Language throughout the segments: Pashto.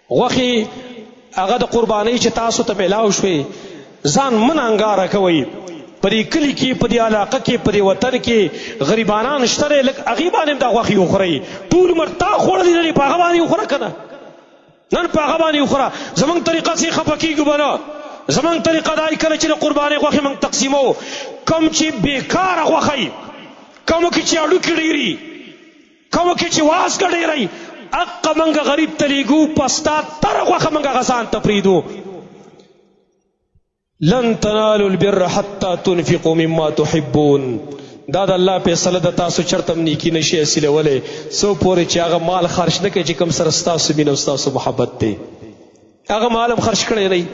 غوښې هغه د قربانۍ چې تاسو ته میلاو شوې ځان من انګاره کوئ. په دې کلي کې په دې علاقه کې په دې وطن کې غریبانان شته دی، لږ هغې باندې هم دا غوښې وخورئ. ټول عمر تا خوړلي نه دي، په هغه باندې وخوره که نه، نن په هغه باندې وخوره. زمونږ طریقه سې خفه کېږو به نه. زمونږ طریقه دا کله چې د قربانۍ غوښې موږ تقسیمو، کوم چې بېکاره غوښه، کومو کې چې اړوکې ډېري، کومو کې چې وازګه ډېری، حقه موږ غریب ته لیږو، په ستا تره غوښه موږ هغه ځان ته پرېږدو. لن تنالوا البر حتى تنفقوا مما تحبون. دا د الله فیصله ده، تاسو چرته هم نیکي نشئ حاصلولی څو پورې چې هغه مال خرچ نه کوي چې کوم سره ستاسو مینه او ستاسو محبت دی. هغه مال هم خرچ کړی دی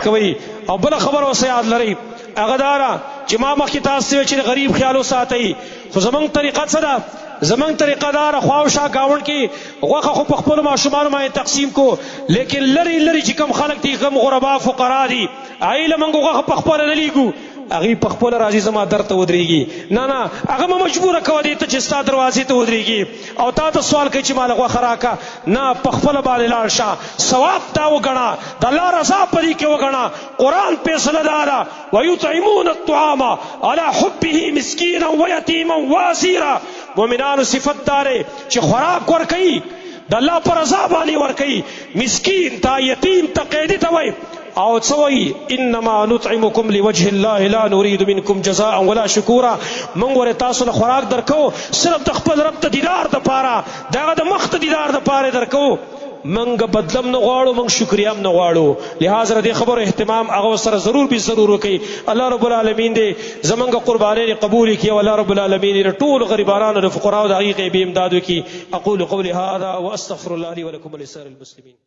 کوئ. او بله خبره اوس یاد لرئ، هغه دا ده چې ما مخکې تاسو ته چې د غریب خیال وساتئ. خو زمونږ طریقه څه ده؟ زمونږ طریقه دا ده، خوا او شا ګاونډ کې غوښه خو په خپلو ماشومانو باندې تقسیم کو، لیکن لرې لرې چې کوم خلک دي، کوم غربا فقرا دي، هغوی له موږ غوښه په خپله نه لیږو. هغوی په خپله راځي زما در ته ودرېږي. نه نه، هغه مه مجبوره کوه دې ته چې ستا دروازې ته ودرېږي او تا ته سوال کوي چې ما له غوښه راکه. نه، په خپله باندې لاړ شه، ثواب تا وګڼه، د الله رضا په دې کې وګڼه. قرآن فیصله دا ده، ویطعمون الطعام علی حبه مسکینا ویتیما واسیرا. مومنانو صفت داره چې خوراک ورکوي، د الله پر رضا باندې ورکوي. مسکین تا، یتیم تا، قیدی ته وایي او څه وایي؟ انما نطعمکم لوجه الله لا نريد منکم جزاء ولا شکورا. موږ ورې تاسو له خوراک درکو صرف د خپل رب ته دیدار دپاره، د هغه د مخ ته دیدار دپاره درکو. منګ بدلم نه غواړو، منګ شکریه هم نه غواړو. لہذا دې خبرو اهتمام هغه سره ضرور به ضرور وکړي. الله رب العالمین دې زمونږ قربانۍ قبول کړي او الله رب العالمین دې ټول غریبانو د فقراو د هغې غیبي امداد وکړي. اقول قولي هذا واستغفر الله لي ولكم ولسائر المسلمين.